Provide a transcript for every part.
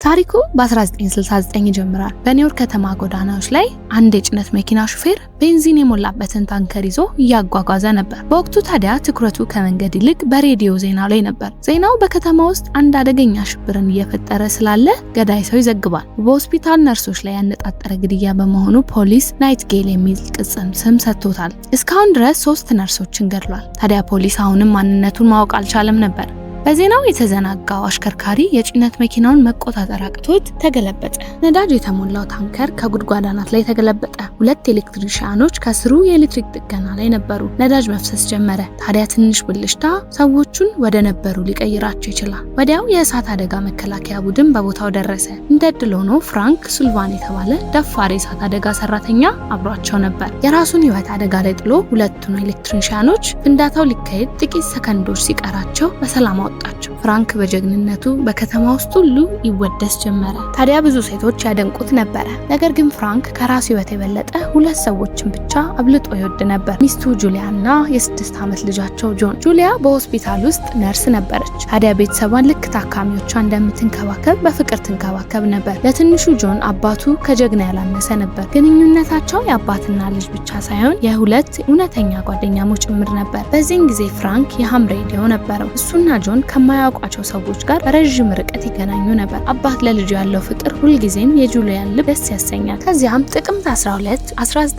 ታሪኩ በ1969 ይጀምራል። በኒውዮርክ ከተማ ጎዳናዎች ላይ አንድ የጭነት መኪና ሹፌር ቤንዚን የሞላበትን ታንከር ይዞ እያጓጓዘ ነበር። በወቅቱ ታዲያ ትኩረቱ ከመንገድ ይልቅ በሬዲዮ ዜናው ላይ ነበር። ዜናው በከተማ ውስጥ አንድ አደገኛ ሽብርን እየፈጠረ ስላለ ገዳይ ሰው ይዘግባል። በሆስፒታል ነርሶች ላይ ያነጣጠረ ግድያ በመሆኑ ፖሊስ ናይትጌል የሚል ቅጽል ስም ሰጥቶታል። እስካሁን ድረስ 3 ነርሶችን ገድሏል። ታዲያ ፖሊስ አሁንም ማንነቱን ማወቅ አልቻለም ነበር። በዜናው የተዘናጋው አሽከርካሪ የጭነት መኪናውን መቆጣጠር አቅቶት ተገለበጠ። ነዳጅ የተሞላው ታንከር ከጉድጓድ አናት ላይ ተገለበጠ። 2 ኤሌክትሪሻኖች ከስሩ የኤሌክትሪክ ጥገና ላይ ነበሩ። ነዳጅ መፍሰስ ጀመረ። ታዲያ ትንሽ ብልሽታ ሰዎቹን ወደ ነበሩ ሊቀይራቸው ይችላል። ወዲያው የእሳት አደጋ መከላከያ ቡድን በቦታው ደረሰ። እንደ ዕድል ሆኖ ፍራንክ ሱልቫን የተባለ ደፋር የእሳት አደጋ ሰራተኛ አብሯቸው ነበር። የራሱን ሕይወት አደጋ ላይ ጥሎ ሁለቱን ኤሌክትሪሻኖች ፍንዳታው ሊካሄድ ጥቂት ሰከንዶች ሲቀራቸው በሰላም አወጣቸው። ፍራንክ በጀግንነቱ በከተማ ውስጥ ሁሉ ይወደስ ጀመረ። ታዲያ ብዙ ሴቶች ያደንቁት ነበረ። ነገር ግን ፍራንክ ከራሱ ሕይወት የበለጠ 2 ሰዎችን ብቻ አብልጦ ይወድ ነበር። ሚስቱ ጁሊያ እና የ6 ዓመት ልጃቸው ጆን። ጁሊያ በሆስፒታል ውስጥ ነርስ ነበረች። ታዲያ ቤተሰቧን ልክ ታካሚዎቿ እንደምትንከባከብ በፍቅር ትንከባከብ ነበር። ለትንሹ ጆን አባቱ ከጀግና ያላነሰ ነበር። ግንኙነታቸው የአባትና ልጅ ብቻ ሳይሆን የ2 እውነተኛ ጓደኛሞች ጭምር ነበር። በዚህን ጊዜ ፍራንክ የሃም ሬዲዮ ነበረው። እሱና ጆን ከማያውቋቸው ሰዎች ጋር በረዥም ርቀት ይገናኙ ነበር። አባት ለልጁ ያለው ፍቅር ሁልጊዜም የጁሊያን ልብ ደስ ያሰኛል። ከዚያም ጥቅምት 12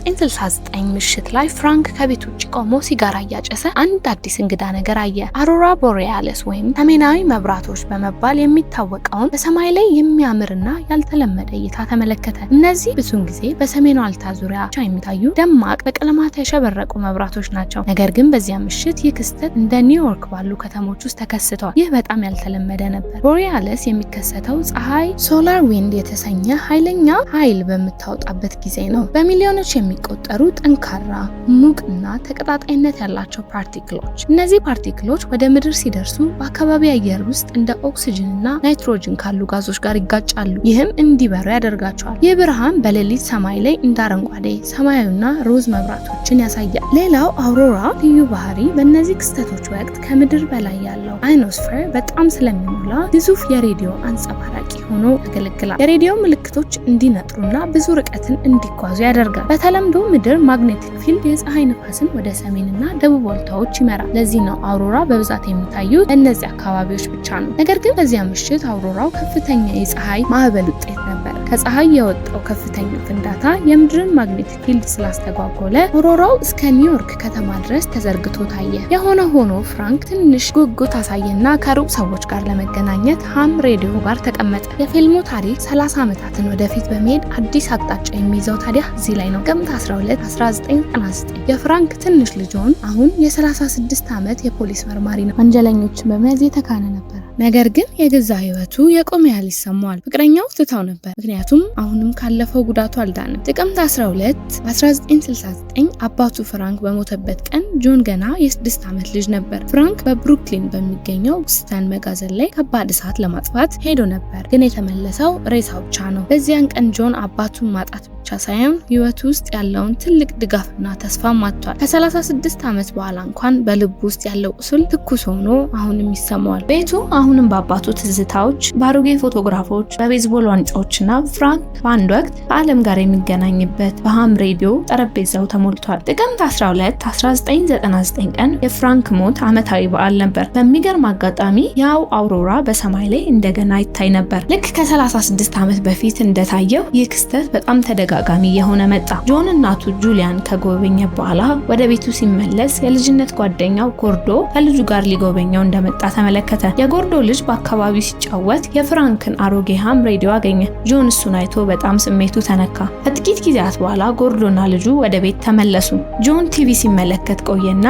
1969 ምሽት ላይ ፍራንክ ከቤት ውጭ ቆሞ ሲጋራ እያጨሰ አንድ አዲስ እንግዳ ነገር አየ። አውሮራ ቦሪያለስ ወይም ሰሜናዊ መብራቶች በመባል የሚታወቀውን በሰማይ ላይ የሚያምርና ያልተለመደ እይታ ተመለከተ። እነዚህ ብዙውን ጊዜ በሰሜኑ ዋልታ ዙሪያ ብቻ የሚታዩ ደማቅ በቀለማት ያሸበረቁ መብራቶች ናቸው። ነገር ግን በዚያ ምሽት ይህ ክስተት እንደ ኒውዮርክ ባሉ ከተሞች ውስጥ ተከስቷል። ይህ በጣም ያልተለመደ ነበር። ቦሪያለስ የሚከሰተው ፀሐይ ሶላር ዊንድ የተሰኘ ኃይለኛ ኃይል በምታወጣበት ጊዜ ነው። በሚሊዮኖች የሚቆጠሩ ጠንካራ ሙቅና ተቀጣጣይነት ያላቸው ፓርቲክሎች። እነዚህ ፓርቲክሎች ወደ ምድር ሲደርሱ በአካባቢ አየር ውስጥ እንደ ኦክሲጅን እና ናይትሮጅን ካሉ ጋዞች ጋር ይጋጫሉ። ይህም እንዲበሩ ያደርጋቸዋል። ይህ ብርሃን በሌሊት ሰማይ ላይ እንደ አረንጓዴ፣ ሰማያዊና ሮዝ መብራቶችን ያሳያል። ሌላው አውሮራ ልዩ ባህሪ በእነዚህ ክስተቶች ወቅት ከምድር በላይ ያለው አይኖስፌር በጣም ስለሚሞላ ግዙፍ የሬዲዮ አንጸባራቂ ሆኖ ያገለግላል። የሬዲዮ ምልክቶች እንዲነጥሩና ብዙ ርቀትን እንዲጓዙ ያደርጋል። በተለምዶ ምድር ማግኔቲክ ፊልድ የፀሐይ ንፋስን ወደ ሰሜንና ደቡብ ዋልታዎች ይመራል። ለዚህ ነው አውሮራ በብዛት የሚታዩት እነዚህ አካባቢዎች ብቻ ነው። ነገር ግን በዚያ ምሽት አውሮራው ከፍተኛ የፀሐይ ማዕበል ውጤት ነበር። ከፀሐይ የወጣው ከፍተኛ ፍንዳታ የምድርን ማግኔቲክ ፊልድ ስላስተጓጎለ አውሮራው እስከ ኒውዮርክ ከተማ ድረስ ተዘርግቶ ታየ። የሆነ ሆኖ ፍራንክ ትንሽ ጉጉት አሳየና ከሩቅ ሰዎች ጋር ለመገናኘት ሃም ሬዲዮ ጋር ተቀመጠ። የፊልሙ ታሪክ 30 ዓመታትን ወደፊት በመሄድ አዲስ አቅጣጫ የሚይዘው ታዲያ እዚህ ላይ ነው። ጥቅምት 12 1999 የፍራንክ ትንሽ ልጅ ጆን አሁን የ36 ዓመት የፖሊስ መርማሪ ነው። ወንጀለኞችን በመያዝ የተካነ ነበር። ነገር ግን የገዛ ሕይወቱ የቆመ ያህል ይሰማዋል። ፍቅረኛው ትታው ነበር፣ ምክንያቱም አሁንም ካለፈው ጉዳቱ አልዳንም። ጥቅምት 12 1969 አባቱ ፍራንክ በሞተበት ቀን ጆን ገና የ6 ዓመት ልጅ ነበር። ፍራንክ በብሩክሊን በሚገኘው ስተን መጋዘን ላይ ከባድ እሳት ለማጥፋት ሄዶ ነበር፣ ግን የተመለሰው ሬሳው ብቻ ነው። በዚያን ቀን ጆን አባቱን ማጣት ብቻ ሳይሆን ሕይወቱ ውስጥ ያለውን ትልቅ ድጋፍና ተስፋ ማጥቷል። ከ36 ዓመት በኋላ እንኳን በልቡ ውስጥ ያለው ቁስል ትኩስ ሆኖ አሁንም ይሰማዋል። ቤቱ አሁንም በአባቱ ትዝታዎች፣ በአሮጌ ፎቶግራፎች፣ በቤዝቦል ዋንጫዎችና ፍራንክ በአንድ ወቅት ከዓለም ጋር የሚገናኝበት በሃም ሬዲዮ ጠረጴዛው ተሞልቷል። ጥቅምት 12 1999 ቀን የፍራንክ ሞት ዓመታዊ በዓል ነበር። በሚገርም አጋጣሚ ያው አውሮራ በሰማይ ላይ እንደገና ይታይ ነበር። ልክ ከ36 ዓመት በፊት እንደታየው ይህ ክስተት በጣም ተደጋጋሚ የሆነ መጣ። ጆን እናቱ ጁሊያን ከጎበኘ በኋላ ወደ ቤቱ ሲመለስ የልጅነት ጓደኛው ጎርዶ ከልጁ ጋር ሊጎበኘው እንደመጣ ተመለከተ። የጎርዶ ልጅ በአካባቢው ሲጫወት የፍራንክን አሮጌ ሃም ሬዲዮ አገኘ። ጆን እሱን አይቶ በጣም ስሜቱ ተነካ። ከጥቂት ጊዜያት በኋላ ጎርዶና ልጁ ወደ ቤት ተመለሱ። ጆን ቲቪ ሲመለከት ቆየና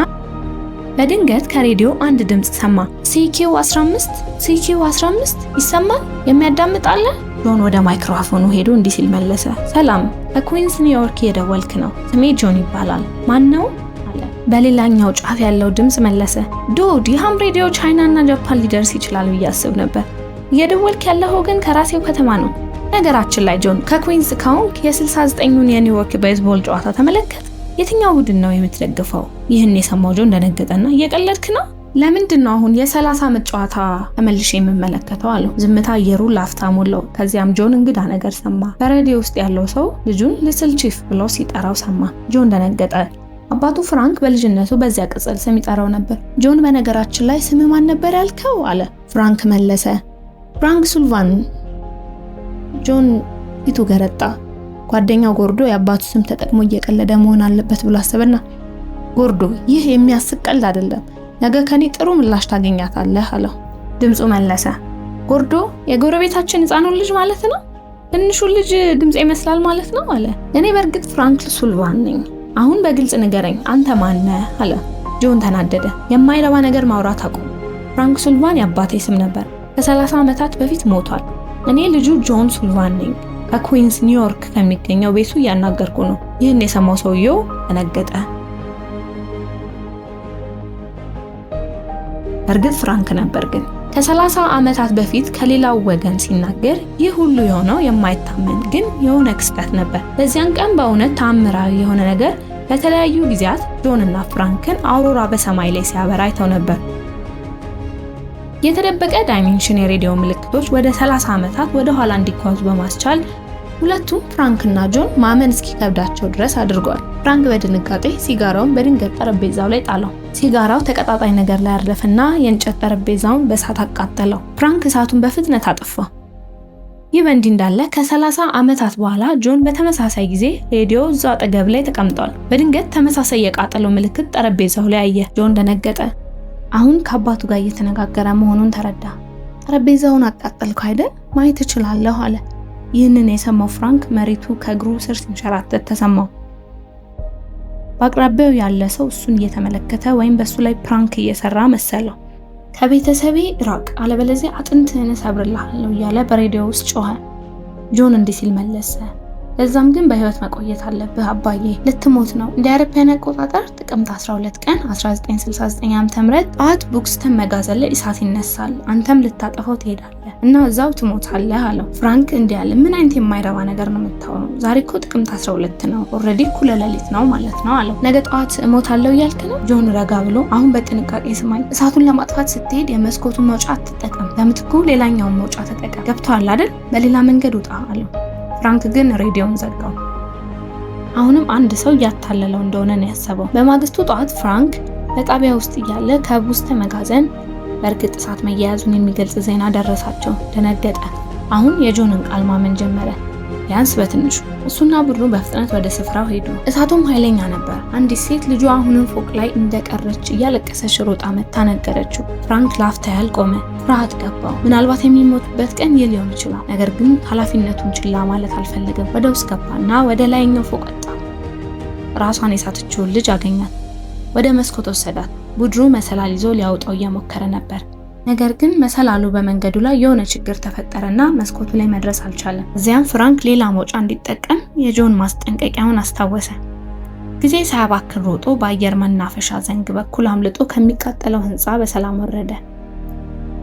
በድንገት ከሬዲዮ አንድ ድምጽ ሰማ። ሲኪው 15 ይሰማል? የሚያዳምጥ አለ? ጆን ወደ ማይክሮፎኑ ሄዶ እንዲህ ሲል መለሰ። ሰላም፣ ከኩዊንስ ኒውዮርክ የደወልክ ነው። ስሜ ጆን ይባላል። ማን ነው? አለ። በሌላኛው ጫፍ ያለው ድምጽ መለሰ። ዱድ፣ የሃም ሬዲዮ ቻይናና ጃፓን ሊደርስ ይችላል ብዬ አስብ ነበር። እየደወልክ ያለኸው ግን ከራሴው ከተማ ነው። ነገራችን ላይ ጆን፣ ከኩዊንስ ካውንክ የ69ኙን የኒውዮርክ ቤዝቦል ጨዋታ ተመለከት። የትኛው ቡድን ነው የምትደግፈው? ይህን የሰማው ጆን ደነገጠና እየቀለድክ ነው ለምንድን ነው አሁን የ30 ዓመት ጨዋታ ተመልሼ የምመለከተው አለው። ዝምታ አየሩ ላፍታ ሞላው። ከዚያም ጆን እንግዳ ነገር ሰማ። በሬዲዮ ውስጥ ያለው ሰው ልጁን ሊትል ቺፍ ብሎ ሲጠራው ሰማ። ጆን ደነገጠ። አባቱ ፍራንክ በልጅነቱ በዚያ ቅጽል ስም ይጠራው ነበር። ጆን በነገራችን ላይ ስም ማን ነበር ያልከው አለ። ፍራንክ መለሰ፣ ፍራንክ ሱልቫን። ጆን ፊቱ ገረጣ። ጓደኛው ጎርዶ የአባቱ ስም ተጠቅሞ እየቀለደ መሆን አለበት ብሎ አሰበና፣ ጎርዶ ይህ የሚያስቅ ቀልድ አይደለም፣ ነገ ከኔ ጥሩ ምላሽ ታገኛታለህ አለው። ድምፁ መለሰ፣ ጎርዶ የጎረቤታችን ሕፃኑን ልጅ ማለት ነው? ትንሹ ልጅ ድምጽ ይመስላል ማለት ነው አለ። እኔ በእርግጥ ፍራንክ ሱልቫን ነኝ። አሁን በግልጽ ንገረኝ፣ አንተ ማን ነህ አለ። ጆን ተናደደ። የማይረባ ነገር ማውራት አቁም። ፍራንክ ሱልቫን የአባቴ ስም ነበር። ከ30 ዓመታት በፊት ሞቷል። እኔ ልጁ ጆን ሱልቫን ነኝ። ከኩዊንስ ኒውዮርክ ከሚገኘው ቤቱ እያናገርኩ ነው። ይህን የሰማው ሰውየው ተነገጠ። እርግጥ ፍራንክ ነበር፣ ግን ከ30 ዓመታት በፊት ከሌላው ወገን ሲናገር ይህ ሁሉ የሆነው የማይታመን ግን የሆነ ክስተት ነበር። በዚያን ቀን በእውነት ተአምራዊ የሆነ ነገር በተለያዩ ጊዜያት ጆንና ፍራንክን አውሮራ በሰማይ ላይ ሲያበራ አይተው ነበር። የተደበቀ ዳይሜንሽን የሬዲዮ ምልክቶች ወደ 30 ዓመታት ወደ ኋላ እንዲጓዙ በማስቻል ሁለቱም ፍራንክና ጆን ማመን እስኪከብዳቸው ድረስ አድርጓል። ፍራንክ በድንጋጤ ሲጋራውን በድንገት ጠረጴዛው ላይ ጣለው። ሲጋራው ተቀጣጣይ ነገር ላይ አረፈና የእንጨት ጠረጴዛውን በእሳት አቃጠለው። ፍራንክ እሳቱን በፍጥነት አጠፋ። ይህ በእንዲህ እንዳለ ከ30 ዓመታት በኋላ ጆን በተመሳሳይ ጊዜ ሬዲዮ እዛው አጠገብ ላይ ተቀምጧል። በድንገት ተመሳሳይ የቃጠለው ምልክት ጠረጴዛው ላይ አየ። ጆን ደነገጠ። አሁን ከአባቱ ጋር እየተነጋገረ መሆኑን ተረዳ። ጠረጴዛውን አቃጠልኩ አይደል? ማየት እችላለሁ አለ። ይህንን የሰማው ፍራንክ መሬቱ ከእግሩ ስር ሲንሸራተት ተሰማው። በአቅራቢያው ያለ ሰው እሱን እየተመለከተ ወይም በሱ ላይ ፕራንክ እየሰራ መሰለው። ከቤተሰቤ ራቅ አለበለዚያ አጥንትህን እሰብርልሃለሁ እያለ በሬዲዮ ውስጥ ጮኸ። ጆን እንዲህ ሲል መለሰ፣ ለዛም ግን በህይወት መቆየት አለብህ አባዬ፣ ልትሞት ነው። እንደ አውሮፓውያን አቆጣጠር ጥቅምት 12 ቀን 1969 ዓ.ም ጠዋት ቡክስተን መጋዘን ላይ እሳት ይነሳል። አንተም ልታጠፋው ትሄዳለህ እና እዛው ትሞታለህ አለው። ፍራንክ እንዲህ አለ፣ ምን አይነት የማይረባ ነገር ነው የምታወራው? ዛሬ እኮ ጥቅምት 12 ነው፣ ኦልሬዲ እኩለ ሌሊት ነው ማለት ነው አለው። ነገ ጠዋት እሞታለሁ እያልክ ነው? ጆን ረጋ ብሎ፣ አሁን በጥንቃቄ ስማኝ፣ እሳቱን ለማጥፋት ስትሄድ የመስኮቱን መውጫ አትጠቀም፣ በምትኩ ሌላኛውን መውጫ ተጠቀም። ገብቶሃል አይደል? በሌላ መንገድ ውጣ አለው። ፍራንክ ግን ሬዲዮን ዘጋው። አሁንም አንድ ሰው እያታለለው እንደሆነ ነው ያሰበው። በማግስቱ ጠዋት ፍራንክ በጣቢያ ውስጥ እያለ ከቡክስተን መጋዘን በእርግጥ እሳት መያያዙን የሚገልጽ ዜና ደረሳቸው። ደነገጠ። አሁን የጆንን ቃል ማመን ጀመረ። ቢያንስ በትንሹ እሱና ቡድኑ በፍጥነት ወደ ስፍራው ሄዱ። እሳቱም ኃይለኛ ነበር። አንዲት ሴት ልጇ አሁንም ፎቅ ላይ እንደቀረች እያለቀሰች ሮጣ መታ ነገረችው። ፍራንክ ላፍታ ያህል ቆመ። ፍርሃት ገባው። ምናልባት የሚሞትበት ቀን ይህ ሊሆን ይችላል። ነገር ግን ኃላፊነቱን ችላ ማለት አልፈለገም። ወደ ውስጥ ገባና ወደ ላይኛው ፎቅ ወጣ። ራሷን የሳተችውን ልጅ አገኛት። ወደ መስኮት ወሰዳት። ቡድኑ መሰላል ይዞ ሊያወጣው እየሞከረ ነበር። ነገር ግን መሰላሉ በመንገዱ ላይ የሆነ ችግር ተፈጠረና መስኮቱ ላይ መድረስ አልቻለም። እዚያም ፍራንክ ሌላ መውጫ እንዲጠቀም የጆን ማስጠንቀቂያውን አስታወሰ። ጊዜ ሳያባክን ሮጦ በአየር መናፈሻ ዘንግ በኩል አምልጦ ከሚቃጠለው ህንፃ በሰላም ወረደ።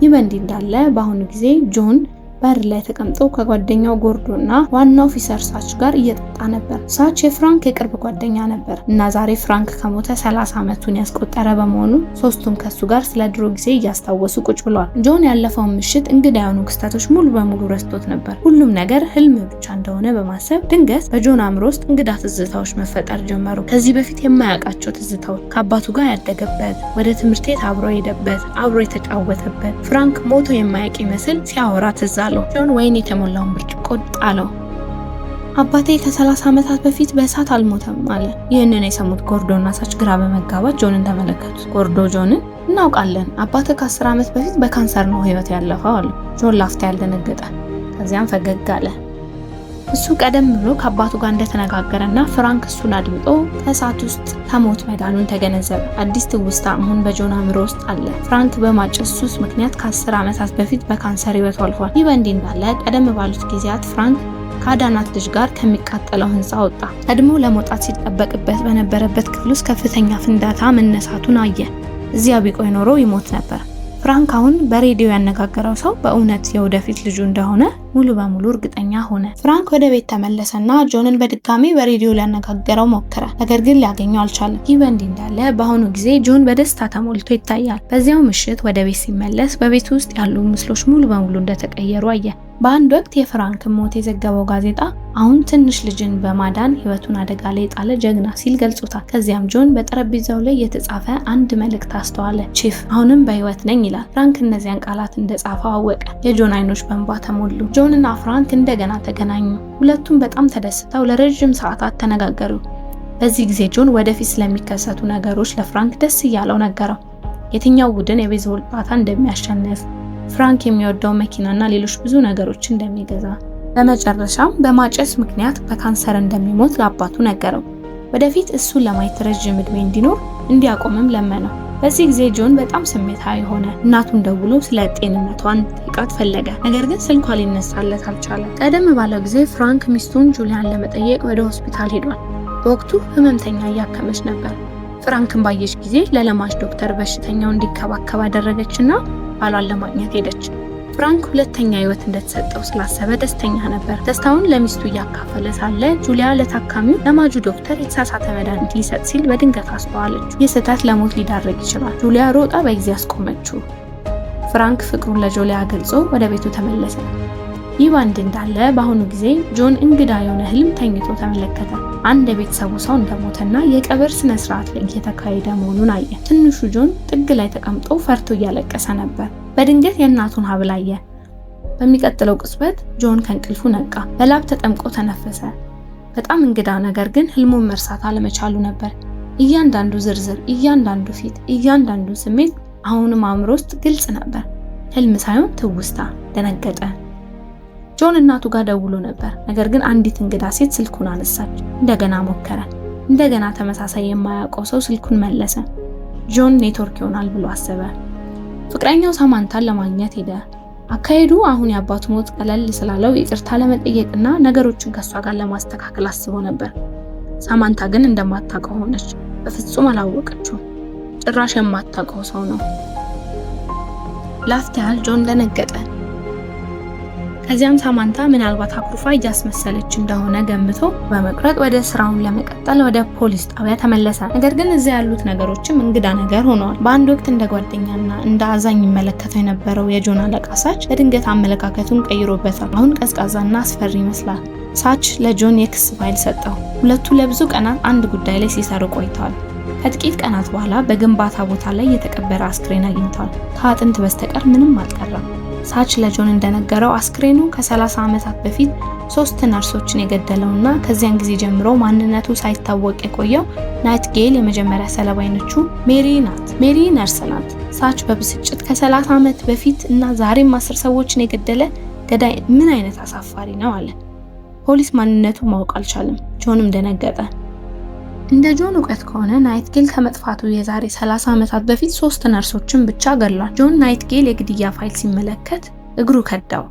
ይህ በእንዲህ እንዳለ በአሁኑ ጊዜ ጆን በር ላይ ተቀምጦ ከጓደኛው ጎርዶና ዋና ኦፊሰር ሳች ጋር እየጠጣ ነበር። ሳች የፍራንክ የቅርብ ጓደኛ ነበር እና ዛሬ ፍራንክ ከሞተ 30 ዓመቱን ያስቆጠረ በመሆኑ ሶስቱም ከሱ ጋር ስለ ድሮ ጊዜ እያስታወሱ ቁጭ ብለዋል። ጆን ያለፈውን ምሽት እንግዳ የሆኑ ክስተቶች ሙሉ በሙሉ ረስቶት ነበር። ሁሉም ነገር ህልም ብቻ እንደሆነ በማሰብ ድንገት በጆን አእምሮ ውስጥ እንግዳ ትዝታዎች መፈጠር ጀመሩ። ከዚህ በፊት የማያውቃቸው ትዝታዎች፣ ከአባቱ ጋር ያደገበት፣ ወደ ትምህርት ቤት አብሮ የሄደበት፣ አብሮ የተጫወተበት፣ ፍራንክ ሞቶ የማያውቅ ይመስል ሲያወራ ትዝ አለው። ጆን ወይን የተሞላውን ብርጭቆ ጣለው። አባቴ ከ30 ዓመታት በፊት በእሳት አልሞተም አለ። ይህንን የሰሙት ጎርዶና ሳች ግራ በመጋባት ጆንን ተመለከቱት። ጎርዶ ጆንን እናውቃለን፣ አባቴ ከ10 ዓመት በፊት በካንሰር ነው ህይወት ያለፈው አለ። ጆን ላፍታ ያልደነገጠ፣ ከዚያም ፈገግ አለ። እሱ ቀደም ብሎ ከአባቱ ጋር እንደተነጋገረና ፍራንክ እሱን አድምጦ ከእሳት ውስጥ ከሞት መዳኑን ተገነዘበ። አዲስ ትውስታ አሁን በጆን አእምሮ ውስጥ አለ። ፍራንክ በማጨስ ሱስ ምክንያት ከ10 ዓመታት በፊት በካንሰር ህይወቱ አልፏል። ይህ በእንዲህ እንዳለ ቀደም ባሉት ጊዜያት ፍራንክ ከአዳናት ልጅ ጋር ከሚቃጠለው ህንፃ ወጣ። ቀድሞ ለመውጣት ሲጠበቅበት በነበረበት ክፍል ውስጥ ከፍተኛ ፍንዳታ መነሳቱን አየ። እዚያ ቢቆይ ኖሮ ይሞት ነበር። ፍራንክ አሁን በሬዲዮ ያነጋገረው ሰው በእውነት የወደፊት ልጁ እንደሆነ ሙሉ በሙሉ እርግጠኛ ሆነ። ፍራንክ ወደ ቤት ተመለሰና ጆንን በድጋሚ በሬዲዮ ሊያነጋግረው ሞከረ፣ ነገር ግን ሊያገኘው አልቻለም። ይህ በእንዲህ እንዳለ በአሁኑ ጊዜ ጆን በደስታ ተሞልቶ ይታያል። በዚያው ምሽት ወደ ቤት ሲመለስ በቤት ውስጥ ያሉ ምስሎች ሙሉ በሙሉ እንደተቀየሩ አየ። በአንድ ወቅት የፍራንክን ሞት የዘገበው ጋዜጣ አሁን ትንሽ ልጅን በማዳን ህይወቱን አደጋ ላይ የጣለ ጀግና ሲል ገልጾታል። ከዚያም ጆን በጠረጴዛው ላይ የተጻፈ አንድ መልእክት አስተዋለ። ቺፍ አሁንም በህይወት ነኝ ይላል። ፍራንክ እነዚያን ቃላት እንደጻፈው አወቀ። የጆን አይኖች በእንባ ተሞሉ። ጆን እና ፍራንክ እንደገና ተገናኙ። ሁለቱም በጣም ተደስተው ለረጅም ሰዓታት ተነጋገሩ። በዚህ ጊዜ ጆን ወደፊት ስለሚከሰቱ ነገሮች ለፍራንክ ደስ እያለው ነገረው። የትኛው ቡድን የቤዝቦል ጨዋታ እንደሚያሸንፍ፣ ፍራንክ የሚወደው መኪናና ሌሎች ብዙ ነገሮች እንደሚገዛ፣ በመጨረሻም በማጨስ ምክንያት በካንሰር እንደሚሞት ለአባቱ ነገረው። ወደፊት እሱን ለማየት ረጅም እድሜ እንዲኖር እንዲያቆምም ለመነው። በዚህ ጊዜ ጆን በጣም ስሜታዊ ሆነ። እናቱን ደውሎ ስለ ጤንነቷን ጠይቃት ፈለገ፣ ነገር ግን ስልኳ ሊነሳለት አልቻለም። ቀደም ባለው ጊዜ ፍራንክ ሚስቱን ጁሊያን ለመጠየቅ ወደ ሆስፒታል ሄዷል። በወቅቱ ህመምተኛ እያከመች ነበር። ፍራንክን ባየች ጊዜ ለለማች ዶክተር በሽተኛው እንዲከባከብ አደረገችና ባሏን ለማግኘት ሄደች። ፍራንክ ሁለተኛ ህይወት እንደተሰጠው ስላሰበ ደስተኛ ነበር። ደስታውን ለሚስቱ እያካፈለ ሳለ ጁሊያ ለታካሚው ለማጁ ዶክተር የተሳሳተ መድኃኒት ሊሰጥ ሲል በድንገት አስተዋለች። ይህ ስህተት ለሞት ሊዳረግ ይችላል። ጁሊያ ሮጣ በጊዜ አስቆመችው። ፍራንክ ፍቅሩን ለጁሊያ ገልጾ ወደ ቤቱ ተመለሰ። ይህ ባንድ እንዳለ በአሁኑ ጊዜ ጆን እንግዳ የሆነ ህልም ተኝቶ ተመለከተ። አንድ የቤተሰቡ ሰው እንደሞተና የቀብር ስነ ስርዓት ላይ እየተካሄደ መሆኑን አየ። ትንሹ ጆን ጥግ ላይ ተቀምጦ ፈርቶ እያለቀሰ ነበር። በድንገት የእናቱን ሀብል አየ። በሚቀጥለው ቅጽበት ጆን ከእንቅልፉ ነቃ። በላብ ተጠምቆ ተነፈሰ። በጣም እንግዳ ነገር ግን ህልሙን መርሳት አለመቻሉ ነበር። እያንዳንዱ ዝርዝር፣ እያንዳንዱ ፊት፣ እያንዳንዱ ስሜት አሁንም አእምሮ ውስጥ ግልጽ ነበር። ህልም ሳይሆን ትውስታ። ደነገጠ። ጆን እናቱ ጋር ደውሎ ነበር፣ ነገር ግን አንዲት እንግዳ ሴት ስልኩን አነሳች። እንደገና ሞከረ። እንደገና ተመሳሳይ የማያውቀው ሰው ስልኩን መለሰ። ጆን ኔትወርክ ይሆናል ብሎ አሰበ። ፍቅረኛው ሳማንታን ለማግኘት ሄደ። አካሄዱ አሁን የአባቱ ሞት ቀለል ስላለው ይቅርታ ለመጠየቅና ነገሮችን ከሷ ጋር ለማስተካከል አስቦ ነበር። ሳማንታ ግን እንደማታውቀው ሆነች። በፍጹም አላወቀችው። ጭራሽ የማታውቀው ሰው ነው። ላፍታ ያህል ጆን ደነገጠ። ከዚያም ሳማንታ ምናልባት አኩርፋ እያስመሰለች እንደሆነ ገምቶ በመቅረጥ ወደ ስራውን ለመቀጠል ወደ ፖሊስ ጣቢያ ተመለሰ። ነገር ግን እዚያ ያሉት ነገሮችም እንግዳ ነገር ሆነዋል። በአንድ ወቅት እንደ ጓደኛና እንደ አዛኝ ይመለከተው የነበረው የጆን አለቃ ሳች በድንገት አመለካከቱን ቀይሮበታል። አሁን ቀዝቃዛና አስፈሪ ይመስላል። ሳች ለጆን የክስ ፋይል ሰጠው። ሁለቱ ለብዙ ቀናት አንድ ጉዳይ ላይ ሲሰሩ ቆይተዋል። ከጥቂት ቀናት በኋላ በግንባታ ቦታ ላይ የተቀበረ አስክሬን አግኝተዋል። ከአጥንት በስተቀር ምንም አልቀረም። ሳች ለጆን እንደነገረው አስክሬኑ ከ30 ዓመታት በፊት 3 ነርሶችን የገደለውና ከዚያን ጊዜ ጀምሮ ማንነቱ ሳይታወቅ የቆየው ናይትጌል የመጀመሪያ ሰለባ የሆነችው ሜሪ ናት። ሜሪ ነርስ ናት። ሳች በብስጭት ከ30 ዓመት በፊት እና ዛሬም 10 ሰዎችን የገደለ ገዳይ ምን አይነት አሳፋሪ ነው አለ። ፖሊስ ማንነቱ ማወቅ አልቻለም። ጆንም ደነገጠ። እንደ ጆን እውቀት ከሆነ ናይትጌል ከመጥፋቱ የዛሬ 30 ዓመታት በፊት 3 ነርሶችን ብቻ ገድሏል። ጆን ናይትጌል የግድያ ፋይል ሲመለከት እግሩ ከዳው።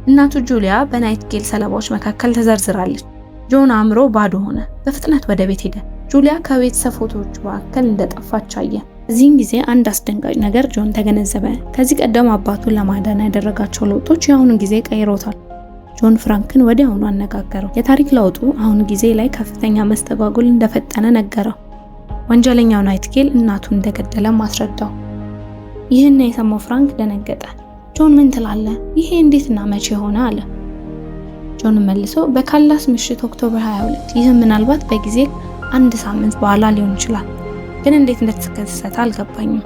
እናቱ ጁሊያ በናይትጌል ሰለባዎች መካከል ተዘርዝራለች። ጆን አእምሮ ባዶ ሆነ። በፍጥነት ወደ ቤት ሄደ። ጁሊያ ከቤተሰብ ፎቶዎች መካከል እንደጠፋች አየ። እዚህን ጊዜ አንድ አስደንጋጭ ነገር ጆን ተገነዘበ። ከዚህ ቀደም አባቱን ለማዳን ያደረጋቸው ለውጦች የአሁኑ ጊዜ ቀይሮታል። ጆን ፍራንክን ወዲያውኑ አነጋገረው። የታሪክ ለውጡ አሁን ጊዜ ላይ ከፍተኛ መስተጓጎል እንደፈጠነ ነገረው። ወንጀለኛው ናይትጌል እናቱን እንደገደለ ማስረዳው። ይህን የሰማው ፍራንክ ደነገጠ። ጆን ምን ትላለህ? ይሄ እንዴትና መቼ ሆነ አለ። ጆን መልሶ በካላስ ምሽት ኦክቶበር 22። ይህ ምናልባት በጊዜ 1 ሳምንት በኋላ ሊሆን ይችላል፣ ግን እንዴት እንደተከሰተ አልገባኝም።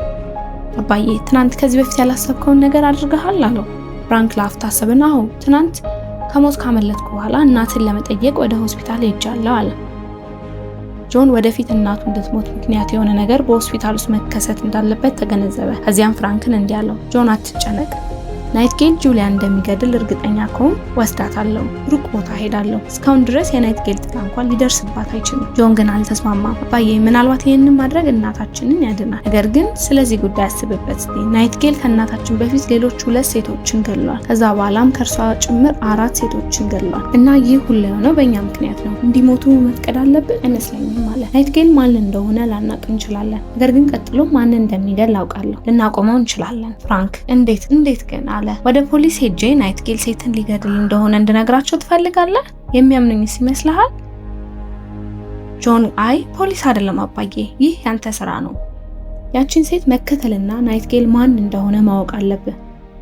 አባዬ ትናንት ከዚህ በፊት ያላሰብከውን ነገር አድርገሃል አለው። ፍራንክ ላፍታ አሰበና አዎ ትናንት ከሞት ካመለጥኩ በኋላ እናትን ለመጠየቅ ወደ ሆስፒታል ሄጃለሁ አለ። ጆን ወደፊት እናቱ እንድትሞት ምክንያት የሆነ ነገር በሆስፒታል ውስጥ መከሰት እንዳለበት ተገነዘበ። ከዚያም ፍራንክን እንዲህ አለው፣ ጆን አትጨነቅ፣ ናይትጌል ጁሊያን እንደሚገድል እርግጠኛ ከሆነ ወስዳታለሁ፣ ሩቅ ቦታ ሄዳለሁ። እስካሁን ድረስ የናይትጌል ጥቃት እንኳን ሊደርስባት አይችልም። ጆን ግን አልተስማማም። አባዬ ምናልባት ይህንን ማድረግ እናታችንን ያድናል፣ ነገር ግን ስለዚህ ጉዳይ አስብበት እስቲ። ናይትጌል ከእናታችን በፊት ሌሎች 2 ሴቶችን ገድሏል። ከዛ በኋላም ከእርሷ ጭምር 4 ሴቶችን ገድሏል እና ይህ ሁሉ የሆነው በእኛ ምክንያት ነው። እንዲሞቱ መፍቀድ አለብን አይመስለኝም ማለት። ናይትጌል ማን እንደሆነ ላናቅ እንችላለን፣ ነገር ግን ቀጥሎ ማን እንደሚገድል አውቃለሁ። ልናቆመው እንችላለን። ፍራንክ እንዴት ግን አለ። አለ። ወደ ፖሊስ ሄጄ ናይትጌል ሴትን ሊገድል እንደሆነ እንድነግራቸው ትፈልጋለህ? የሚያምኑኝስ ይመስልሃል? ጆን አይ ፖሊስ አይደለም አባዬ፣ ይህ ያንተ ስራ ነው። ያቺን ሴት መከተልና ናይትጌል ማን እንደሆነ ማወቅ አለብህ።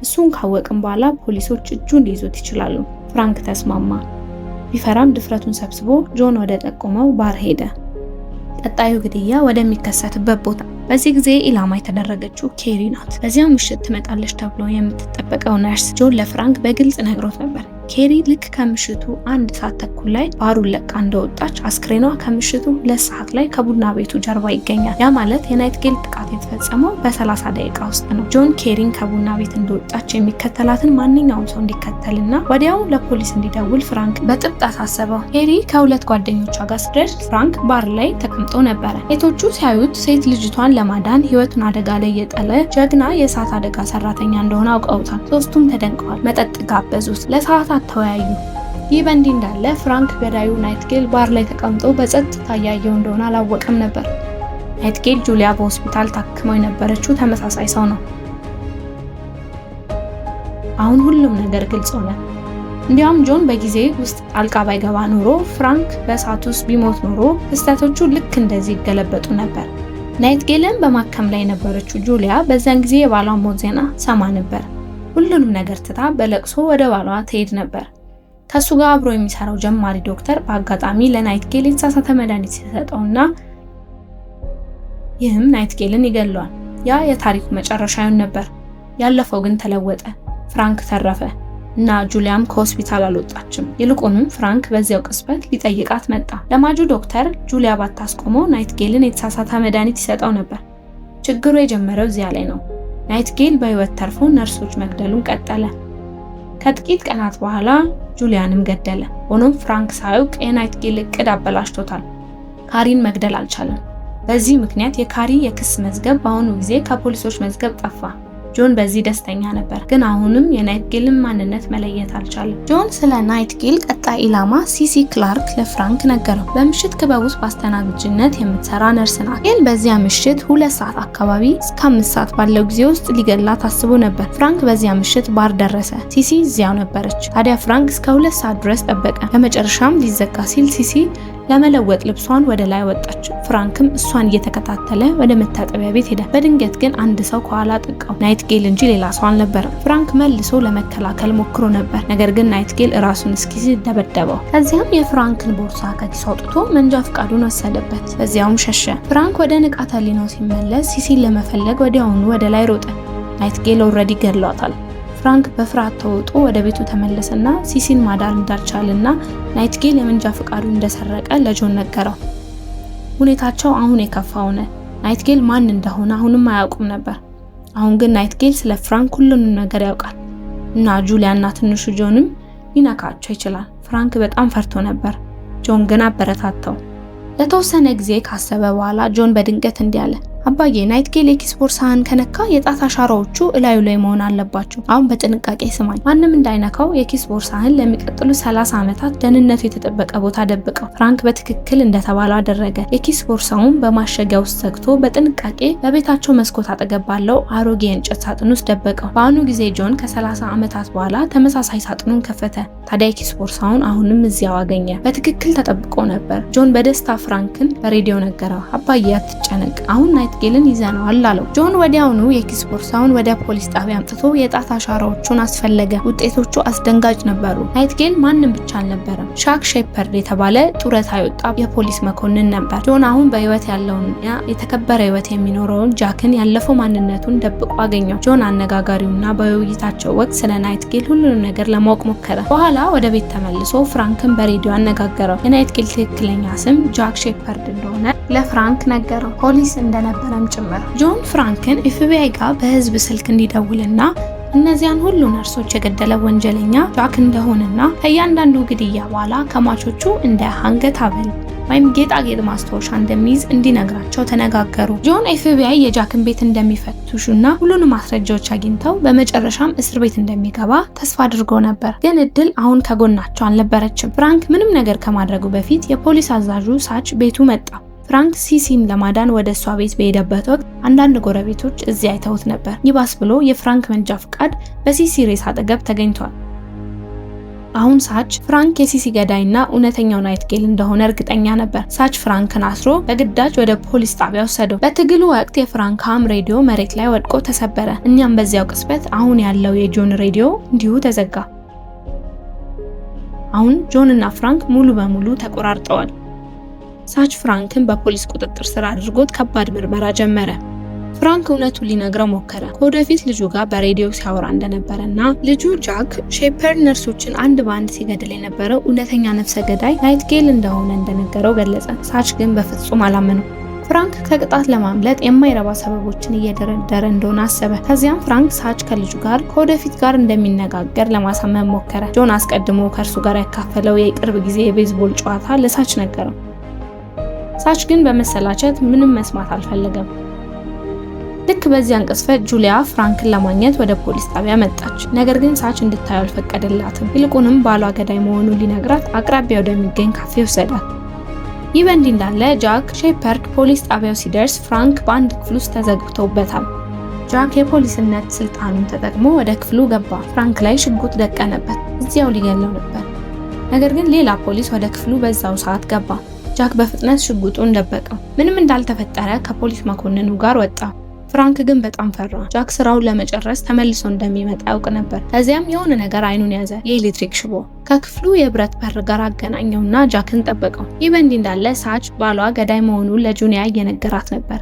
እሱን ካወቅን በኋላ ፖሊሶች እጁን ሊይዙት ይችላሉ። ፍራንክ ተስማማ። ቢፈራም ድፍረቱን ሰብስቦ ጆን ወደ ጠቆመው ባር ሄደ። ቀጣዩ ግድያ ወደሚከሰትበት ቦታ። በዚህ ጊዜ ኢላማ የተደረገችው ኬሪ ናት። በዚያው ምሽት ትመጣለች ተብሎ የምትጠበቀው ነርስ ጆን ለፍራንክ በግልጽ ነግሮት ነበር። ኬሪ ልክ ከምሽቱ 1 ሰዓት ተኩል ላይ ባሩን ለቃ እንደወጣች አስክሬኗ ከምሽቱ 2 ሰዓት ላይ ከቡና ቤቱ ጀርባ ይገኛል። ያ ማለት የናይትጌል ጥቃት የተፈጸመው በ30 ደቂቃ ውስጥ ነው። ጆን ኬሪን ከቡና ቤት እንደወጣች የሚከተላትን ማንኛውም ሰው እንዲከተልና ወዲያው ለፖሊስ እንዲደውል ፍራንክ በጥብቅ አሳሰበው። ኬሪ ከ2 ጓደኞቿ ጋር ስትደርስ ፍራንክ ባር ላይ ተቀምጦ ነበረ። ሴቶቹ ሲያዩት ሴት ልጅቷን ለማዳን ህይወቱን አደጋ ላይ የጣለ ጀግና የእሳት አደጋ ሰራተኛ እንደሆነ አውቀውታል። ሶስቱም ተደንቀዋል። መጠጥ ጋበዙት። ለሰዓታት ተወያዩ። ይህ በእንዲህ እንዳለ ፍራንክ ገዳዩ ናይትጌል ባር ላይ ተቀምጦ በጸጥታ እያየው እንደሆነ አላወቀም ነበር። ናይትጌል ጁሊያ በሆስፒታል ታክመው የነበረችው ተመሳሳይ ሰው ነው። አሁን ሁሉም ነገር ግልጽ ሆነ። እንዲያውም ጆን በጊዜ ውስጥ ጣልቃ ባይገባ ኖሮ ፍራንክ በእሳት ውስጥ ቢሞት ኖሮ ክስተቶቹ ልክ እንደዚህ ይገለበጡ ነበር። ናይትጌልን በማከም ላይ የነበረችው ጁሊያ በዛን ጊዜ የባሏን ሞት ዜና ሰማ ነበር። ሁሉንም ነገር ትታ በለቅሶ ወደ ባሏ ትሄድ ነበር። ከሱ ጋር አብሮ የሚሰራው ጀማሪ ዶክተር በአጋጣሚ ለናይትጌል የተሳሳተ መድኃኒት ሲሰጠውና ይህም ናይትጌልን ይገለዋል። ያ የታሪኩ መጨረሻ ይሆን ነበር። ያለፈው ግን ተለወጠ። ፍራንክ ተረፈ እና ጁሊያም ከሆስፒታል አልወጣችም። ይልቁንም ፍራንክ በዚያው ቅጽበት ሊጠይቃት መጣ። ለማጁ ዶክተር ጁሊያ ባታስቆመው ናይትጌልን የተሳሳተ መድኃኒት ይሰጠው ነበር። ችግሩ የጀመረው እዚያ ላይ ነው። ናይትጌል በህይወት ተርፎ ነርሶች መግደሉን ቀጠለ። ከጥቂት ቀናት በኋላ ጁሊያንም ገደለ። ሆኖም ፍራንክ ሳያውቅ የናይትጌል እቅድ አበላሽቶታል። ካሪን መግደል አልቻለም። በዚህ ምክንያት የካሪ የክስ መዝገብ በአሁኑ ጊዜ ከፖሊሶች መዝገብ ጠፋ። ጆን በዚህ ደስተኛ ነበር፣ ግን አሁንም የናይትጌልን ማንነት መለየት አልቻለም። ጆን ስለ ናይትጌል ቀጣይ ኢላማ ሲሲ ክላርክ ለፍራንክ ነገረው። በምሽት ክበብ ውስጥ በአስተናጋጅነት የምትሰራ ነርስ ናት። ጌል በዚያ ምሽት 2 ሰዓት አካባቢ እስከ 5 ሰዓት ባለው ጊዜ ውስጥ ሊገላት አስቦ ነበር። ፍራንክ በዚያ ምሽት ባር ደረሰ። ሲሲ እዚያው ነበረች። ታዲያ ፍራንክ እስከ 2 ሰዓት ድረስ ጠበቀ። በመጨረሻም ሊዘጋ ሲል ሲሲ ለመለወጥ ልብሷን ወደ ላይ ወጣች። ፍራንክም እሷን እየተከታተለ ወደ መታጠቢያ ቤት ሄደ። በድንገት ግን አንድ ሰው ከኋላ ጠቃው። ናይትጌል እንጂ ሌላ ሰው አልነበረም። ፍራንክ መልሶ ለመከላከል ሞክሮ ነበር፣ ነገር ግን ናይትጌል ራሱን እስኪዝ ደበደበው። ከዚያም የፍራንክን ቦርሳ ከኪሱ አውጥቶ መንጃ ፈቃዱን ወሰደበት። በዚያውም ሸሸ። ፍራንክ ወደ ንቃተ ህሊናው ሲመለስ ሲሲን ለመፈለግ ወዲያውኑ ወደ ላይ ሮጠ። ናይትጌል ኦልሬዲ ገድሏታል። ፍራንክ በፍርሃት ተውጦ ወደ ቤቱ ተመለሰና ሲሲን ማዳን እንዳልቻለና ናይትጌል የመንጃ ፈቃዱን እንደሰረቀ ለጆን ነገረው። ሁኔታቸው አሁን የከፋ ሆነ። ናይትጌል ማን እንደሆነ አሁንም አያውቁም ነበር። አሁን ግን ናይትጌል ስለ ፍራንክ ሁሉንም ነገር ያውቃል እና ጁሊያና ትንሹ ጆንም ሊነካቸው ይችላል። ፍራንክ በጣም ፈርቶ ነበር። ጆን ግን አበረታታው። ለተወሰነ ጊዜ ካሰበ በኋላ ጆን በድንገት እንዲህ አለ፣ አባዬ ናይትጌል የኪስ ቦርሳህን ከነካ የጣት አሻራዎቹ እላዩ ላይ መሆን አለባቸው። አሁን በጥንቃቄ ስማኝ። ማንም እንዳይነካው የኪስ ቦርሳህን ለሚቀጥሉ 30 ዓመታት ደህንነቱ የተጠበቀ ቦታ ደብቀው። ፍራንክ በትክክል እንደተባለው አደረገ። የኪስ ቦርሳውን በማሸጊያ ውስጥ ዘግቶ በጥንቃቄ በቤታቸው መስኮት አጠገብ ባለው አሮጌ የእንጨት ሳጥን ውስጥ ደበቀው። በአሁኑ ጊዜ ጆን ከ30 ዓመታት በኋላ ተመሳሳይ ሳጥኑን ከፈተ። ታዲያ የኪስ ቦርሳውን አሁንም እዚያው አገኘ። በትክክል ተጠብቆ ነበር። ጆን በደስታ ፍራንክን በሬዲዮ ነገረው። አባዬ አትጨነቅ፣ አሁን ናይትጌልን ይዘነዋል አለው። ጆን ወዲያውኑ የኪስ ቦርሳውን ወደ ፖሊስ ጣቢያ አምጥቶ የጣት አሻራዎቹን አስፈለገ። ውጤቶቹ አስደንጋጭ ነበሩ። ናይትጌል ማንም ብቻ አልነበረም፣ ሻክ ሼፐርድ የተባለ ጡረታ የወጣ የፖሊስ መኮንን ነበር። ጆን አሁን በህይወት ያለውንና የተከበረ ህይወት የሚኖረውን ጃክን ያለፈው ማንነቱን ደብቆ አገኘው። ጆን አነጋጋሪውና በውይይታቸው ወቅት ስለ ናይትጌል ሁሉንም ነገር ለማወቅ ሞከረ። በኋላ ወደ ቤት ተመልሶ ፍራንክን በሬዲዮ አነጋገረው። የናይትጌል ትክክለኛ ስም ጃክ ሼፐርድ እንደሆነ ለፍራንክ ነገረው፣ ፖሊስ እንደነበረም ጭምር። ጆን ፍራንክን ኤፍቢአይ ጋር በህዝብ ስልክ እንዲደውልና እነዚያን ሁሉ ነርሶች የገደለ ወንጀለኛ ጃክ እንደሆነና ከእያንዳንዱ ግድያ በኋላ ከሟቾቹ እንደ አንገት ሐብል ወይም ጌጣጌጥ ማስታወሻ እንደሚይዝ እንዲነግራቸው ተነጋገሩ። ጆን ኤፍቢአይ የጃክን ቤት እንደሚፈትሹና ሁሉንም ማስረጃዎች አግኝተው በመጨረሻም እስር ቤት እንደሚገባ ተስፋ አድርጎ ነበር። ግን እድል አሁን ከጎናቸው አልነበረችም። ፍራንክ ምንም ነገር ከማድረጉ በፊት የፖሊስ አዛዡ ሳች ቤቱ መጣ። ፍራንክ ሲሲን ለማዳን ወደ እሷ ቤት በሄደበት ወቅት አንዳንድ ጎረቤቶች እዚያ አይተውት ነበር። ይባስ ብሎ የፍራንክ መንጃ ፈቃድ በሲሲ ሬሳ አጠገብ ተገኝቷል። አሁን ሳች ፍራንክ የሲሲ ገዳይና እውነተኛው ናይትጌል እንደሆነ እርግጠኛ ነበር። ሳች ፍራንክን አስሮ በግዳጅ ወደ ፖሊስ ጣቢያ ወሰደው። በትግሉ ወቅት የፍራንክ ሃም ሬዲዮ መሬት ላይ ወድቆ ተሰበረ። እኛም በዚያው ቅጽበት አሁን ያለው የጆን ሬዲዮ እንዲሁ ተዘጋ። አሁን ጆን እና ፍራንክ ሙሉ በሙሉ ተቆራርጠዋል። ሳች ፍራንክን በፖሊስ ቁጥጥር ስር አድርጎት ከባድ ምርመራ ጀመረ። ፍራንክ እውነቱን ሊነግረው ሞከረ። ከወደፊት ልጁ ጋር በሬዲዮ ሲያወራ እንደነበረና ልጁ ጃክ ሼፐርድ ነርሶችን አንድ በአንድ ሲገድል የነበረው እውነተኛ ነፍሰ ገዳይ ናይትጌል እንደሆነ እንደነገረው ገለጸ። ሳች ግን በፍጹም አላመነው። ፍራንክ ከቅጣት ለማምለጥ የማይረባ ሰበቦችን እየደረደረ እንደሆነ አሰበ። ከዚያም ፍራንክ ሳች ከልጁ ጋር ከወደፊት ጋር እንደሚነጋገር ለማሳመን ሞከረ። ጆን አስቀድሞ ከእርሱ ጋር ያካፈለው የቅርብ ጊዜ የቤዝቦል ጨዋታ ለሳች ነገረው። ሳች ግን በመሰላቸት ምንም መስማት አልፈለገም። ልክ በዚያን ቅጽበት ጁሊያ ፍራንክን ለማግኘት ወደ ፖሊስ ጣቢያ መጣች። ነገር ግን ሳች እንድታየው አልፈቀደላትም። ይልቁንም ባሏ ገዳይ መሆኑን ሊነግራት አቅራቢያ ወደሚገኝ ካፌ ወሰዳት። ይህ በእንዲህ እንዳለ ጃክ ሼፐርድ ፖሊስ ጣቢያው ሲደርስ ፍራንክ በአንድ ክፍል ውስጥ ተዘግቶበታል። ጃክ የፖሊስነት ስልጣኑን ተጠቅሞ ወደ ክፍሉ ገባ። ፍራንክ ላይ ሽጉጥ ደቀነበት። እዚያው ሊገለው ነበር። ነገር ግን ሌላ ፖሊስ ወደ ክፍሉ በዛው ሰዓት ገባ። ጃክ በፍጥነት ሽጉጡን ደበቀው። ምንም እንዳልተፈጠረ ከፖሊስ መኮንኑ ጋር ወጣ። ፍራንክ ግን በጣም ፈራ። ጃክ ስራውን ለመጨረስ ተመልሶ እንደሚመጣ ያውቅ ነበር። ከዚያም የሆነ ነገር አይኑን ያዘ። የኤሌክትሪክ ሽቦ ከክፍሉ የብረት በር ጋር አገናኘውና ጃክን ጠበቀው። ይህ በእንዲህ እንዳለ ሳች ባሏ ገዳይ መሆኑን ለጁሊያ እየነገራት ነበር።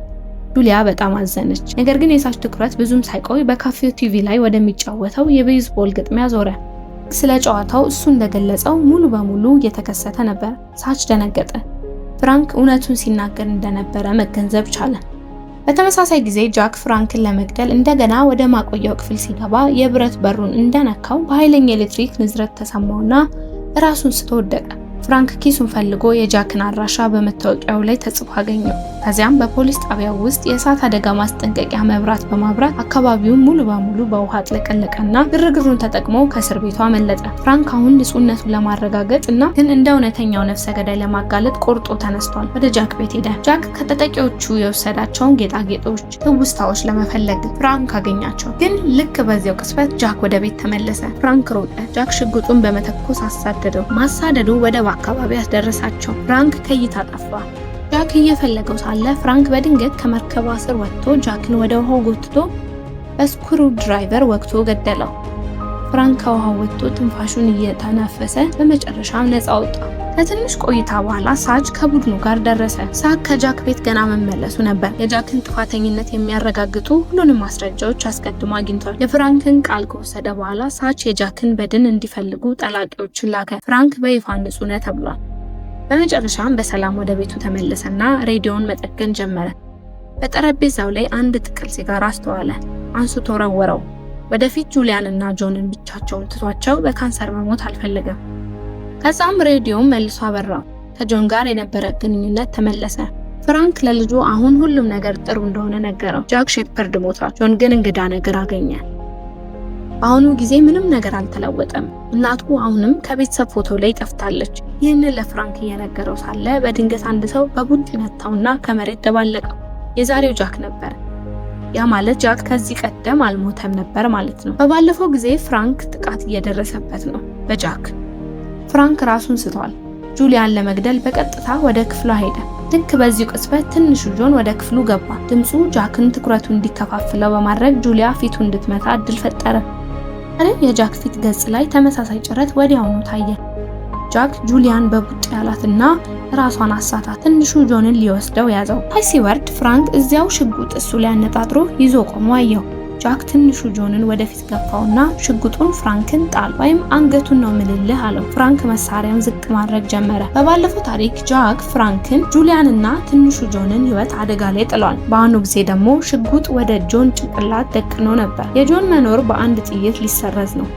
ጁሊያ በጣም አዘነች። ነገር ግን የሳች ትኩረት ብዙም ሳይቆይ በካፌው ቲቪ ላይ ወደሚጫወተው የቤዝቦል ግጥሚያ ዞረ። ስለ ጨዋታው እሱ እንደገለጸው ሙሉ በሙሉ እየተከሰተ ነበር። ሳች ደነገጠ። ፍራንክ እውነቱን ሲናገር እንደነበረ መገንዘብ ቻለ። በተመሳሳይ ጊዜ ጃክ ፍራንክን ለመግደል እንደገና ወደ ማቆያው ክፍል ሲገባ የብረት በሩን እንደነካው በኃይለኛ ኤሌክትሪክ ንዝረት ተሰማውና ራሱን ስቶ ወደቀ። ፍራንክ ኪሱን ፈልጎ የጃክን አድራሻ በመታወቂያው ላይ ተጽፎ አገኘው። ከዚያም በፖሊስ ጣቢያው ውስጥ የእሳት አደጋ ማስጠንቀቂያ መብራት በማብራት አካባቢውን ሙሉ በሙሉ በውሃ አጥለቀለቀና ግርግሩን ተጠቅሞ ከእስር ቤቱ አመለጠ። ፍራንክ አሁን ንጹህነቱን ለማረጋገጥ እና ግን እንደ እውነተኛው ነፍሰ ገዳይ ለማጋለጥ ቆርጦ ተነስቷል። ወደ ጃክ ቤት ሄደ። ጃክ ከተጠቂዎቹ የወሰዳቸውን ጌጣጌጦች፣ ትውስታዎች ለመፈለግ ፍራንክ አገኛቸው። ግን ልክ በዚያው ቅጽበት ጃክ ወደ ቤት ተመለሰ። ፍራንክ ሮጠ። ጃክ ሽጉጡን በመተኮስ አሳደደው። ማሳደዱ ወደ አካባቢ ያስደረሳቸው። ፍራንክ ከእይታ ጠፋ። ጃክ እየፈለገው ሳለ ፍራንክ በድንገት ከመርከቧ ስር ወጥቶ ጃክን ወደ ውሃው ጎትቶ በስክሩ ድራይቨር ወግቶ ገደለው። ፍራንክ ከውሃው ወጥቶ ትንፋሹን እየተነፈሰ በመጨረሻም ነፃ ወጣ። ከትንሽ ቆይታ በኋላ ሳች ከቡድኑ ጋር ደረሰ። ሳች ከጃክ ቤት ገና መመለሱ ነበር። የጃክን ጥፋተኝነት የሚያረጋግጡ ሁሉንም ማስረጃዎች አስቀድሞ አግኝቷል። የፍራንክን ቃል ከወሰደ በኋላ ሳች የጃክን በድን እንዲፈልጉ ጠላቂዎችን ላከ። ፍራንክ በይፋ ንጹህ ነው ተብሏል። በመጨረሻም በሰላም ወደ ቤቱ ተመለሰና ሬዲዮን መጠገን ጀመረ። በጠረጴዛው ላይ አንድ ጥቅል ሲጋራ አስተዋለ። አንስቶ ወረወረው። ወደፊት ጁሊያን እና ጆንን ብቻቸውን ትቷቸው በካንሰር መሞት አልፈለገም። ከዛም ሬዲዮን መልሶ አበራው። ከጆን ጋር የነበረ ግንኙነት ተመለሰ። ፍራንክ ለልጁ አሁን ሁሉም ነገር ጥሩ እንደሆነ ነገረው። ጃክ ሼፐርድ ሞቷል። ጆን ግን እንግዳ ነገር አገኘ። በአሁኑ ጊዜ ምንም ነገር አልተለወጠም። እናቱ አሁንም ከቤተሰብ ፎቶ ላይ ጠፍታለች። ይህንን ለፍራንክ እየነገረው ሳለ በድንገት አንድ ሰው በቡጢ መታውና ከመሬት ደባለቀው። የዛሬው ጃክ ነበር። ያ ማለት ጃክ ከዚህ ቀደም አልሞተም ነበር ማለት ነው። በባለፈው ጊዜ ፍራንክ ጥቃት እየደረሰበት ነው በጃክ። ፍራንክ ራሱን ስቷል። ጁሊያን ለመግደል በቀጥታ ወደ ክፍሏ ሄደ። ልክ በዚሁ ቅጽበት ትንሹ ጆን ወደ ክፍሉ ገባ። ድምፁ ጃክን ትኩረቱ እንዲከፋፍለው በማድረግ ጁሊያ ፊቱ እንድትመታ እድል ፈጠረ። የጃክ ፊት ገጽ ላይ ተመሳሳይ ጭረት ወዲያውኑ ታየ። ጃክ ጁሊያን በቡጥ ያላትና ራሷን አሳታት። ትንሹ ጆንን ሊወስደው ያዘው። አይ ሲወርድ ፍራንክ እዚያው ሽጉጥ እሱ ላይ አነጣጥሮ ይዞ ቆሞ አየው። ጃክ ትንሹ ጆንን ወደፊት ገፋውና ሽጉጡን ፍራንክን ጣል ወይም አንገቱን ነው ምልልህ አለው። ፍራንክ መሳሪያውን ዝቅ ማድረግ ጀመረ። በባለፈው ታሪክ ጃክ ፍራንክን፣ ጁሊያንና ትንሹ ጆንን ህይወት አደጋ ላይ ጥሏል። በአሁኑ ጊዜ ደግሞ ሽጉጥ ወደ ጆን ጭንቅላት ደቅኖ ነበር። የጆን መኖር በአንድ ጥይት ሊሰረዝ ነው።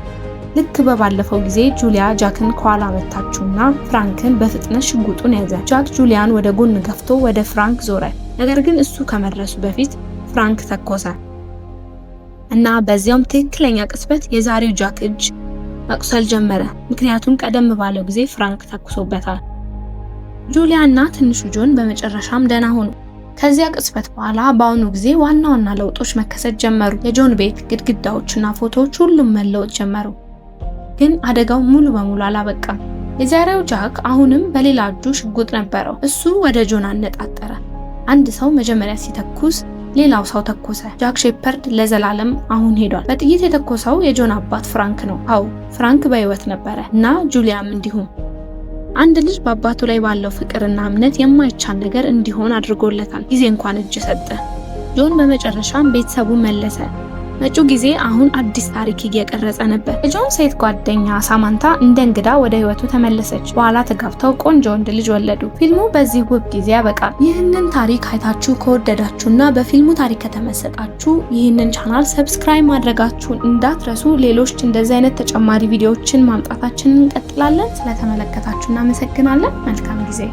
ልክ በባለፈው ጊዜ ጁሊያ ጃክን ከኋላ መታችውና ፍራንክን በፍጥነት ሽጉጡን ያዘ። ጃክ ጁሊያን ወደ ጎን ገፍቶ ወደ ፍራንክ ዞረ። ነገር ግን እሱ ከመድረሱ በፊት ፍራንክ ተኮሰ እና በዚያም ትክክለኛ ቅጽበት የዛሬው ጃክ እጅ መቁሰል ጀመረ። ምክንያቱም ቀደም ባለው ጊዜ ፍራንክ ተኩሶበታል። ጁሊያና ትንሹ ጆን በመጨረሻም ደህና ሆኑ። ከዚያ ቅጽበት በኋላ በአሁኑ ጊዜ ዋና ለውጦች መከሰት ጀመሩ። የጆን ቤት ግድግዳዎችና ፎቶዎች ሁሉም መለወጥ ጀመሩ። ግን አደጋው ሙሉ በሙሉ አላበቃም። የዛሬው ጃክ አሁንም በሌላ እጁ ሽጉጥ ነበረው። እሱ ወደ ጆን አነጣጠረ። አንድ ሰው መጀመሪያ ሲተኩስ ሌላው ሰው ተኮሰ። ጃክ ሼፐርድ ለዘላለም አሁን ሄዷል። በጥይት የተኮሰው የጆን አባት ፍራንክ ነው። አዎ ፍራንክ በህይወት ነበረ እና ጁሊያም እንዲሁም። አንድ ልጅ በአባቱ ላይ ባለው ፍቅርና እምነት የማይቻል ነገር እንዲሆን አድርጎለታል። ጊዜ እንኳን እጅ ሰጠ። ጆን በመጨረሻም ቤተሰቡ መለሰ። መጪው ጊዜ አሁን አዲስ ታሪክ እየቀረጸ ነበር። የጆን ሴት ጓደኛ ሳማንታ እንደ እንግዳ ወደ ህይወቱ ተመለሰች። በኋላ ተጋብተው ቆንጆ ወንድ ልጅ ወለዱ። ፊልሙ በዚህ ውብ ጊዜ ያበቃል። ይህንን ታሪክ አይታችሁ ከወደዳችሁና በፊልሙ ታሪክ ከተመሰጣችሁ ይህንን ቻናል ሰብስክራይብ ማድረጋችሁን እንዳትረሱ። ሌሎች እንደዚህ አይነት ተጨማሪ ቪዲዮዎችን ማምጣታችንን እንቀጥላለን። ስለተመለከታችሁ እናመሰግናለን። መልካም ጊዜ